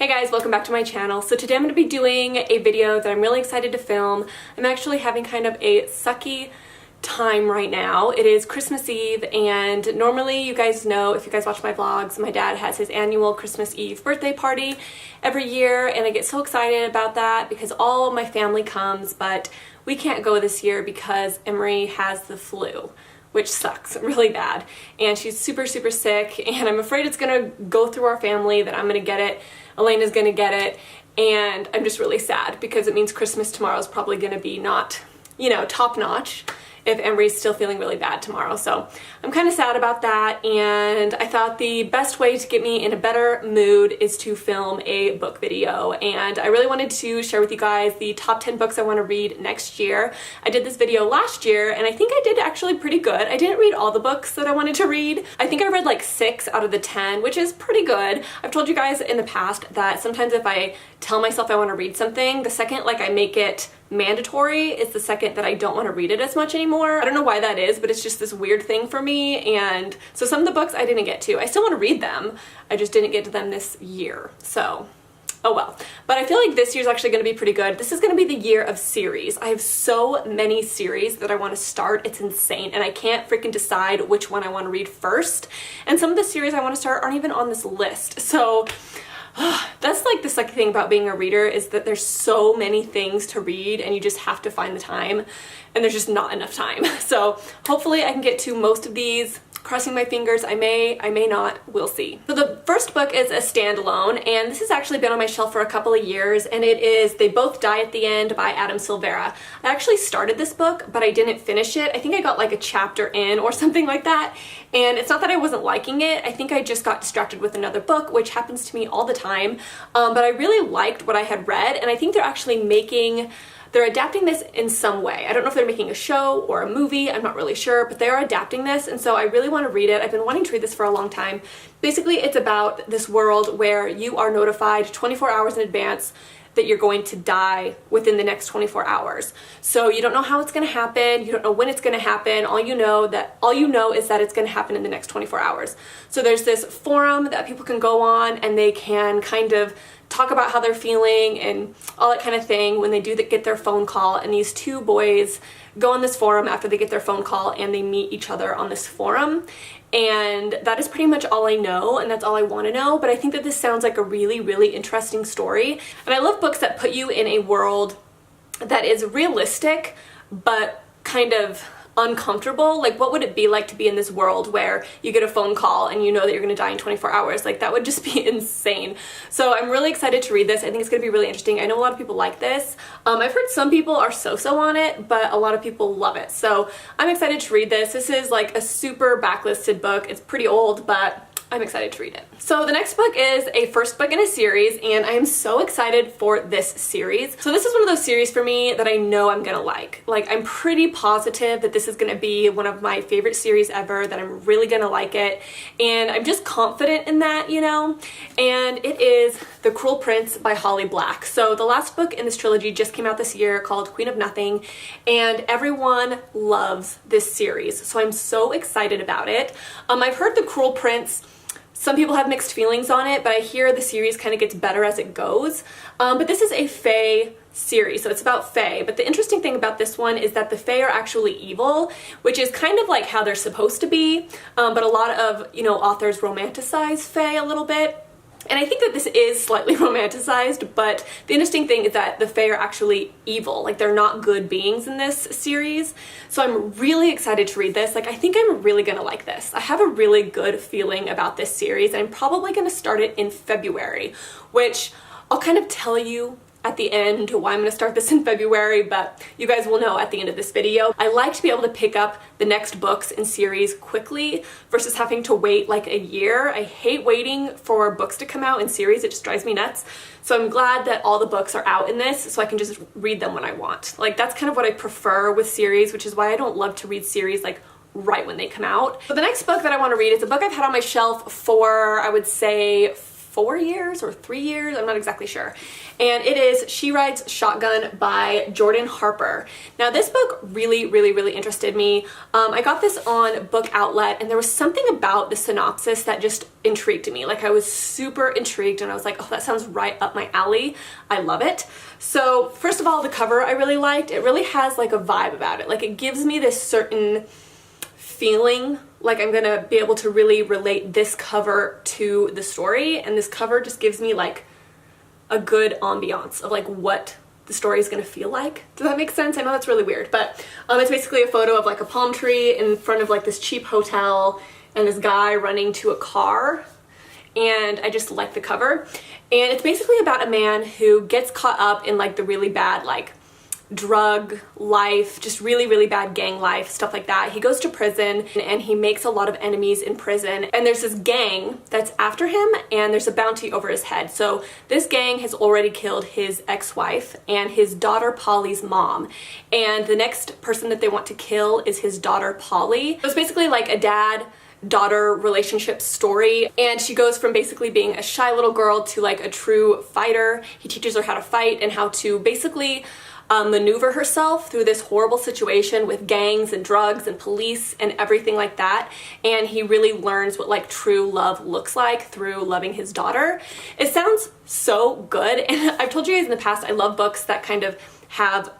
Hey guys, welcome back to my channel. So today I'm going to be doing a video that I'm really excited to film. I'm actually having kind of a sucky time right now. It is Christmas Eve, and normally, you guys know, if you guys watch my vlogs, my dad has his annual Christmas Eve birthday party every year, and I get so excited about that because all of my family comes, but we can't go this year because Emery has the flu, which sucks really bad, and she's super sick, and I'm afraid it's gonna go through our family, that I'm gonna get it, Elena's gonna get it, and I'm just really sad because it means Christmas tomorrow is probably gonna be not, you know, top notch if Emery's still feeling really bad tomorrow. So I'm kind of sad about that, and I thought the best way to get me in a better mood is to film a book video, and I really wanted to share with you guys the top 10 books I want to read next year. I did this video last year, and I think I did actually pretty good. I didn't read all the books that I wanted to read. I think I read like 6 out of the 10, which is pretty good. I've told you guys in the past that sometimes if I tell myself I want to read something, the second like I make it mandatory is the second that I don't want to read it as much anymore. I don't know why that is, but it's just this weird thing for me, and so some of the books I didn't get to. I still want to read them, I just didn't get to them this year, so oh well. But I feel like this year's actually going to be pretty good. This is going to be the year of series. I have so many series that I want to start. It's insane, and I can't freaking decide which one I want to read first, and some of the series I want to start aren't even on this list, so that's like the sucky thing about being a reader, is that there's so many things to read and you just have to find the time, and there's just not enough time. So hopefully I can get to most of these. Crossing my fingers, I may not, we'll see. So the first book is a standalone, and this has actually been on my shelf for a couple of years, and it is They Both Die at the End by Adam Silvera. I actually started this book, but I didn't finish it. I think I got like a chapter in or something like that, and it's not that I wasn't liking it. I think I just got distracted with another book, which happens to me all the time, but I really liked what I had read, and I think they're adapting this in some way. I don't know if they're making a show or a movie, I'm not really sure, but they are adapting this, and so I really want to read it. I've been wanting to read this for a long time. Basically, it's about this world where you are notified 24 hours in advance that you're going to die within the next 24 hours. So you don't know how it's going to happen, you don't know when it's going to happen, all you know is that it's going to happen in the next 24 hours. So there's this forum that people can go on, and they can kind of talk about how they're feeling and all that kind of thing when they get their phone call, and these two boys go on this forum after they get their phone call, and they meet each other on this forum. And that is pretty much all I know, and that's all I want to know, but I think that this sounds like a really interesting story. And I love books that put you in a world that is realistic but kind of uncomfortable. Like, what would it be like to be in this world where you get a phone call and you know that you're going to die in 24 hours? Like, that would just be insane. So I'm really excited to read this. I think it's going to be really interesting. I know a lot of people like this. I've heard some people are so-so on it, but a lot of people love it. So I'm excited to read this. This is like a super backlisted book. It's pretty old, but I'm excited to read it. So the next book is a first book in a series, and I am so excited for this series. So this is one of those series for me that I know I'm gonna like. Like, I'm pretty positive that this is gonna be one of my favorite series ever, that I'm really gonna like it, and I'm just confident in that, you know? And it is The Cruel Prince by Holly Black. So the last book in this trilogy just came out this year, called Queen of Nothing, and everyone loves this series. So I'm so excited about it. I've heard The Cruel Prince, some people have mixed feelings on it, but I hear the series kind of gets better as it goes. But this is a fae series, so it's about fae. But the interesting thing about this one is that the fae are actually evil, which is kind of like how they're supposed to be. But a lot of, you know, authors romanticize fae a little bit. And I think that this is slightly romanticized, but the interesting thing is that the fae are actually evil. Like, they're not good beings in this series. So I'm really excited to read this. Like, I think I'm really gonna like this. I have a really good feeling about this series, and I'm probably gonna start it in February, which I'll kind of tell you at the end why I'm going to start this in February, but you guys will know at the end of this video. I like to be able to pick up the next books in series quickly versus having to wait like a year. I hate waiting for books to come out in series, it just drives me nuts. So I'm glad that all the books are out in this, so I can just read them when I want. Like, that's kind of what I prefer with series, which is why I don't love to read series like right when they come out. But the next book that I want to read is a book I've had on my shelf for, I would say, 4 years or 3 years, I'm not exactly sure. And it is She Rides Shotgun by Jordan Harper. Now this book really interested me. I got this on Book Outlet, and there was something about the synopsis that just intrigued me. Like, I was super intrigued and I was like, oh, that sounds right up my alley. I love it. So first of all, the cover I really liked. It really has like a vibe about it. Like, it gives me this certain feeling like I'm gonna be able to really relate this cover to the story, and this cover just gives me like a good ambiance of like what the story is gonna feel like. Does that make sense? I know that's really weird, but it's basically a photo of like a palm tree in front of like this cheap hotel and this guy running to a car, and I just like the cover. And it's basically about a man who gets caught up in like the really bad like drug life, just really bad gang life, stuff like that. He goes to prison and he makes a lot of enemies in prison, and there's this gang that's after him, and there's a bounty over his head. So this gang has already killed his ex-wife and his daughter Polly's mom, and the next person that they want to kill is his daughter Polly. So it's basically like a dad-daughter relationship story, and she goes from basically being a shy little girl to like a true fighter. He teaches her how to fight and how to basically maneuver herself through this horrible situation with gangs and drugs and police and everything like that. And he really learns what like true love looks like through loving his daughter. It sounds so good, and I've told you guys in the past, I love books that kind of have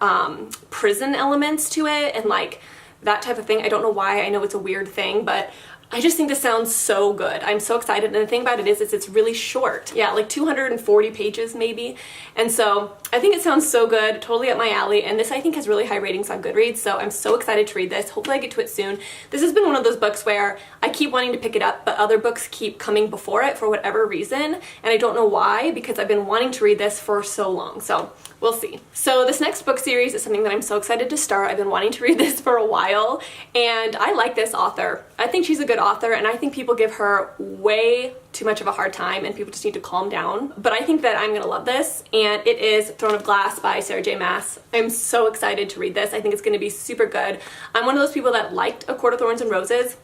prison elements to it and like that type of thing. I don't know why. I know it's a weird thing, but I just think this sounds so good. I'm so excited, and the thing about it is it's really short. Yeah, like 240 pages maybe. And so I think it sounds so good, totally up my alley, and this I think has really high ratings on Goodreads, so I'm so excited to read this. Hopefully I get to it soon. This has been one of those books where I keep wanting to pick it up, but other books keep coming before it for whatever reason, and I don't know why, because I've been wanting to read this for so long, so we'll see. So this next book series is something that I'm so excited to start. I've been wanting to read this for a while, and I like this author. I think she's a good author, and I think people give her way too much of a hard time, and people just need to calm down. But I think that I'm gonna love this, and it is Throne of Glass by Sarah J. Maas. I'm so excited to read this. I think it's gonna be super good. I'm one of those people that liked A Court of Thorns and Roses.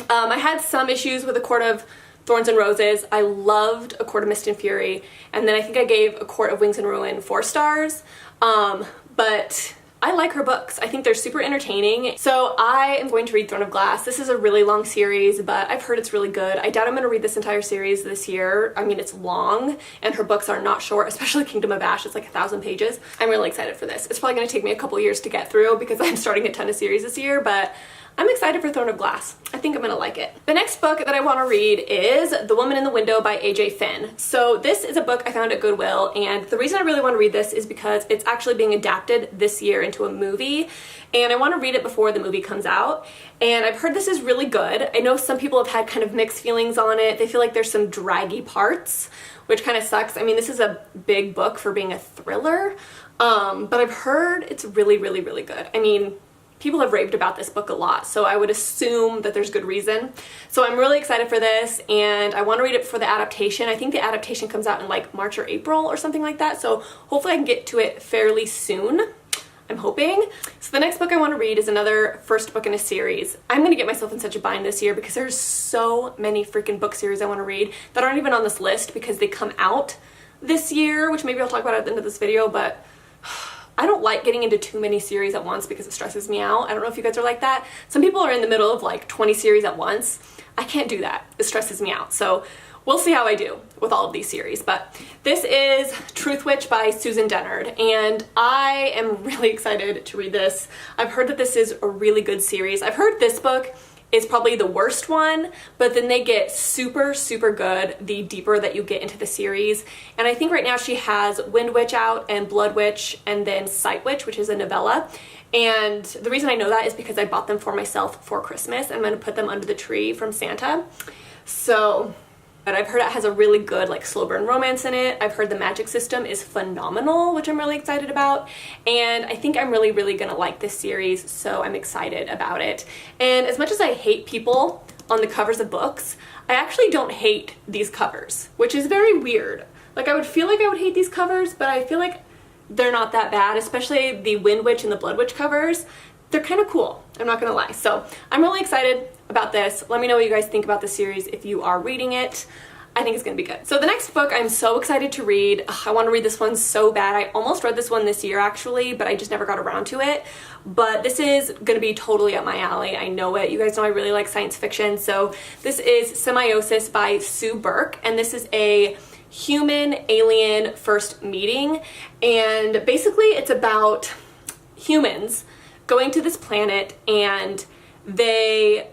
I had some issues with A Court of Thorns and Roses. I loved A Court of Mist and Fury, and then I think I gave A Court of Wings and Ruin 4 stars. But I like her books. I think they're super entertaining. So I am going to read Throne of Glass. This is a really long series, but I've heard it's really good. I doubt I'm gonna read this entire series this year. I mean, it's long, and her books are not short, especially Kingdom of Ash. It's like 1,000 pages. I'm really excited for this. It's probably gonna take me a couple years to get through because I'm starting a ton of series this year, but I'm excited for Throne of Glass. I think I'm gonna like it. The next book that I wanna read is The Woman in the Window by A.J. Finn. So this is a book I found at Goodwill, and the reason I really wanna read this is because it's actually being adapted this year into a movie, and I wanna read it before the movie comes out. And I've heard this is really good. I know some people have had kind of mixed feelings on it. They feel like there's some draggy parts, which kind of sucks. I mean, this is a big book for being a thriller, but I've heard it's really good. I mean, people have raved about this book a lot, so I would assume that there's good reason. So I'm really excited for this, and I want to read it for the adaptation. I think the adaptation comes out in like March or April or something like that, so hopefully I can get to it fairly soon. I'm hoping. So the next book I want to read is another first book in a series. I'm going to get myself in such a bind this year because there's so many freaking book series I want to read that aren't even on this list because they come out this year, which maybe I'll talk about at the end of this video, but I don't like getting into too many series at once because it stresses me out. I don't know if you guys are like that. Some people are in the middle of like 20 series at once. I can't do that. It stresses me out. So we'll see how I do with all of these series. But this is Truth Witch by Susan Dennard, and I am really excited to read this. I've heard that this is a really good series. I've heard this book is probably the worst one, but then they get super good the deeper that you get into the series. And I think right now she has Wind Witch out, and Blood Witch, and then Sight Witch, which is a novella. And the reason I know that is because I bought them for myself for Christmas. I'm gonna put them under the tree from Santa. So, but I've heard it has a really good like slow burn romance in it. I've heard the magic system is phenomenal, which I'm really excited about. And I think I'm really gonna like this series, so I'm excited about it. And as much as I hate people on the covers of books, I actually don't hate these covers, which is very weird. Like, I would feel like I would hate these covers, but I feel like they're not that bad, especially the Wind Witch and the Blood Witch covers. They're kind of cool, I'm not gonna lie. So I'm really excited about this. Let me know what you guys think about the series if you are reading it. I think it's gonna be good. So the next book I'm so excited to read. Ugh, I want to read this one so bad. I almost read this one this year actually, but I just never got around to it. But this is gonna be totally up my alley. I know it. You guys know I really like science fiction. So this is Iosys by Sue Burke, and this is a human-alien first meeting. And basically it's about humans going to this planet and they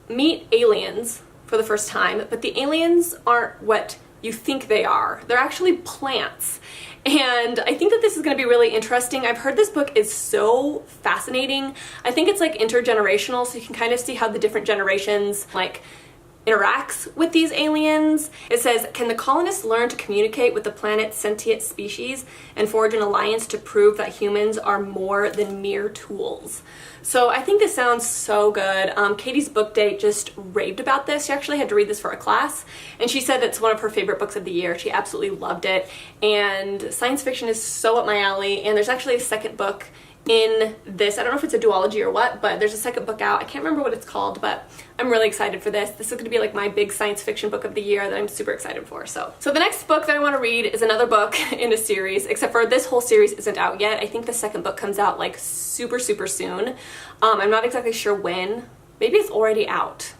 meet aliens for the first time, but the aliens aren't what you think they are. They're actually plants. And I think that this is going to be really interesting. I've heard this book is so fascinating. I think it's like intergenerational, so you can kind of see how the different generations like interacts with these aliens. It says, can the colonists learn to communicate with the planet's sentient species and forge an alliance to prove that humans are more than mere tools? So I think this sounds so good. Katie's book date just raved about this. She actually had to read this for a class, and she said it's one of her favorite books of the year. She absolutely loved it, and science fiction is so up my alley, and there's actually a second book in this. I don't know if it's a duology or what, but there's a second book out. I can't remember what it's called, but I'm really excited for this. This is going to be like my big science fiction book of the year that I'm super excited for. So the next book that I want to read is another book in a series, except for this whole series isn't out yet. I think the second book comes out like super soon. I'm not exactly sure when. Maybe it's already out.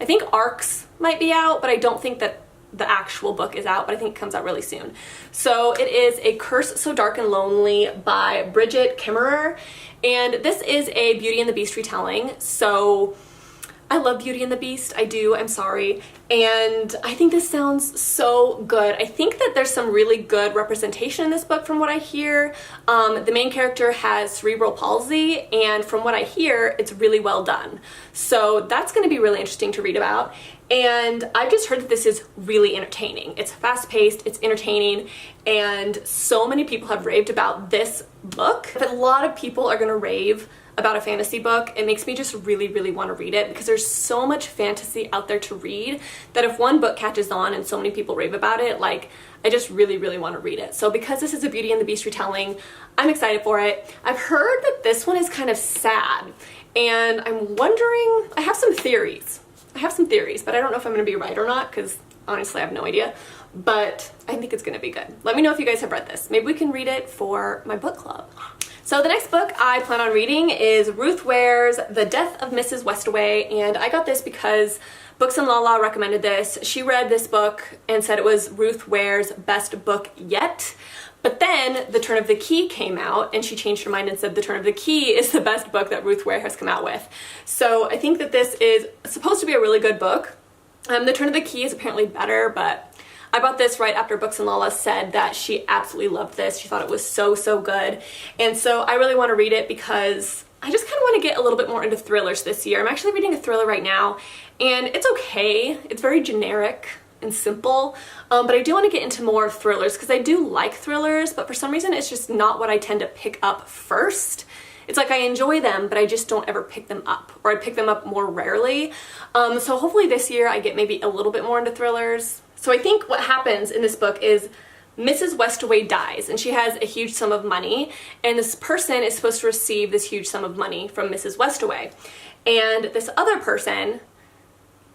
I think Arcs might be out, but I don't think that the actual book is out, but I think it comes out really soon. So it is A Curse So Dark and Lonely by Bridget Kimmerer, and this is a Beauty and the Beast retelling. So I love Beauty and the Beast, I do, I'm sorry, and I think this sounds so good. I think that there's some really good representation in this book from what I hear. The main character has cerebral palsy, and from what I hear, it's really well done. So that's going to be really interesting to read about. And I've just heard that this is really entertaining. It's fast-paced, it's entertaining, and so many people have raved about this book. If a lot of people are gonna rave about a fantasy book, it makes me just really want to read it, because there's so much fantasy out there to read that if one book catches on and so many people rave about it, like, I just really want to read it. So because this is a Beauty and the Beast retelling, I'm excited for it. I've heard that this one is kind of sad, and I'm wondering, I have some theories, but I don't know if I'm going to be right or not, because honestly I have no idea, but I think it's going to be good. Let me know if you guys have read this. Maybe we can read it for my book club. So the next book I plan on reading is Ruth Ware's The Death of Mrs. Westaway, and I got this because Books and Lala recommended this. She read this book and said it was Ruth Ware's best book yet. But then The Turn of the Key came out, and she changed her mind and said The Turn of the Key is the best book that Ruth Ware has come out with. So I think that this is supposed to be a really good book. The Turn of the Key is apparently better, but I bought this right after Books and Lala said that she absolutely loved this. She thought it was so good. And so I really want to read it because I just kind of want to get a little bit more into thrillers this year. I'm actually reading a thriller right now, and it's okay. It's very generic and simple, but I do want to get into more thrillers because I do like thrillers, but for some reason it's just not what I tend to pick up first. It's like I enjoy them, but I just don't ever pick them up, or I pick them up more rarely. So hopefully this year I get maybe a little bit more into thrillers. So I think what happens in this book is Mrs. Westaway dies, and she has a huge sum of money, and this person is supposed to receive this huge sum of money from Mrs. Westaway. And this other person,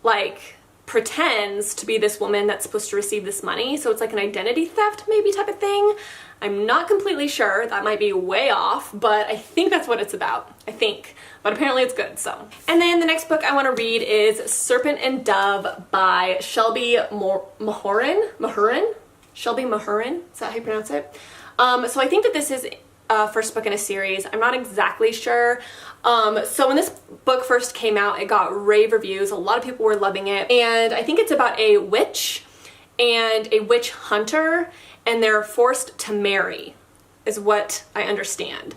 like, pretends to be this woman that's supposed to receive this money, so it's like an identity theft maybe type of thing. I'm not completely sure, that might be way off, but I think that's what it's about, I think. But apparently it's good, so. And then the next book I want to read is Serpent and Dove by Shelby Mahurin? Shelby Mahurin, is that how you pronounce it? So I think that this is first book in a series. I'm not exactly sure. So when this book first came out, it got rave reviews. A lot of people were loving it. And I think it's about a witch and a witch hunter, and they're forced to marry, is what I understand.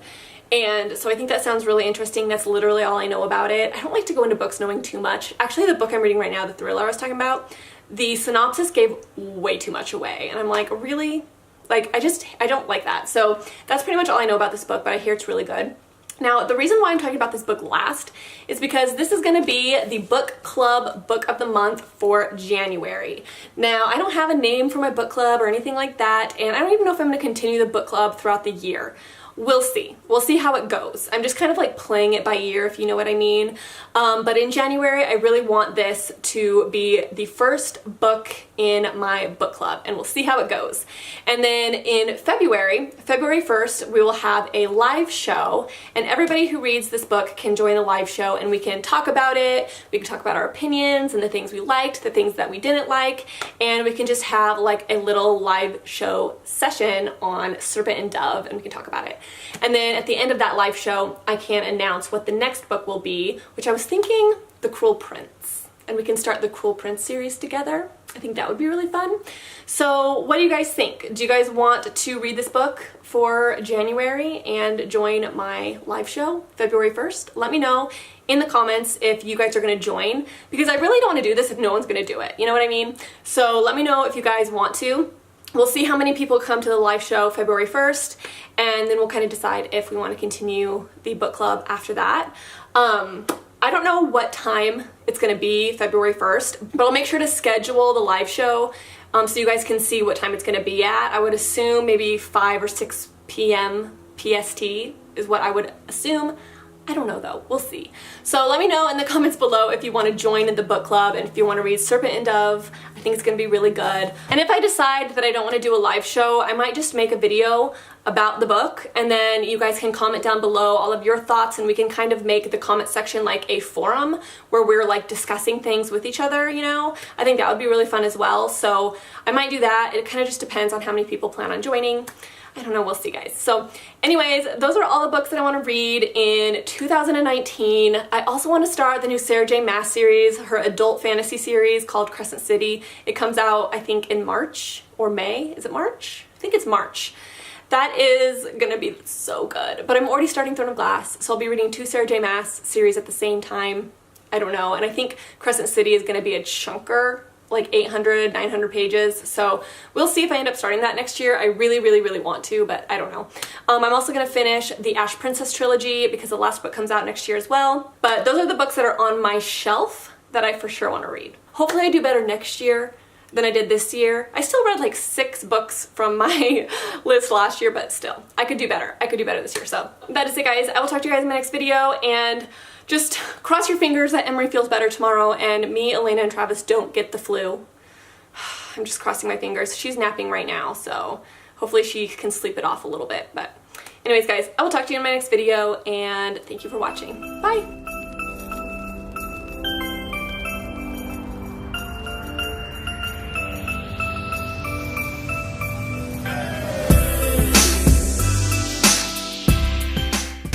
And so I think that sounds really interesting. That's literally all I know about it. I don't like to go into books knowing too much. Actually, the book I'm reading right now, the thriller I was talking about, the synopsis gave way too much away. And I'm like, really? Like, I don't like that. So that's pretty much all I know about this book, but I hear it's really good. Now, the reason why I'm talking about this book last is because this is going to be the book club book of the month for January. Now, I don't have a name for my book club or anything like that, and I don't even know if I'm going to continue the book club throughout the year. we'll see. We'll see how it goes. I'm just kind of like playing it by ear, if you know what I mean. But in January, I really want this to be the first book in my book club, and we'll see how it goes. And then in February 1st, we will have a live show, and everybody who reads this book can join the live show, and we can talk about it. We can talk about our opinions and the things we liked, the things that we didn't like, and we can just have like a little live show session on Serpent and Dove, and we can talk about it. And then at the end of that live show, I can announce what the next book will be, which I was thinking The Cruel Prince. And we can start the Cruel Prince series together. I think that would be really fun. So what do you guys think? Do you guys want to read this book for January and join my live show February 1st? Let me know in the comments if you guys are going to join, because I really don't want to do this if no one's going to do it. You know what I mean? So let me know if you guys want to. We'll see how many people come to the live show February 1st, and then we'll kind of decide if we want to continue the book club after that. I don't know what time it's going to be February 1st, but I'll make sure to schedule the live show so you guys can see what time it's going to be at. I would assume maybe 5 or 6 p.m. PST is what I would assume. I don't know though, we'll see. So let me know in the comments below if you want to join the book club and if you want to read Serpent and Dove. I think it's going to be really good. And if I decide that I don't want to do a live show, I might just make a video about the book, and then you guys can comment down below all of your thoughts, and we can kind of make the comment section like a forum where we're like discussing things with each other, you know? I think that would be really fun as well. So I might do that. It kind of just depends on how many people plan on joining. I don't know, we'll see guys. So anyways, those are all the books that I want to read in 2019. I also want to start the new Sarah J. Maas series, her adult fantasy series called Crescent City. It comes out, I think, in March or May. Is it March? I think it's March. That is gonna be so good. But I'm already starting Throne of Glass, so I'll be reading 2 Sarah J. Maas series at the same time. I don't know. And I think Crescent City is gonna be a chunker, like 800, 900 pages. So we'll see if I end up starting that next year. I really, really, really want to, but I don't know. I'm also gonna finish the Ash Princess trilogy because the last book comes out next year as well. But those are the books that are on my shelf that I for sure wanna read. Hopefully I do better next year than I did this year. I still read like 6 books from my list last year, but still, I could do better. I could do better this year. So that is it guys. I will talk to you guys in my next video, and just cross your fingers that Emery feels better tomorrow and me, Elena, and Travis don't get the flu. I'm just crossing my fingers. She's napping right now, so hopefully she can sleep it off a little bit. But anyways guys, I will talk to you in my next video, and thank you for watching. Bye!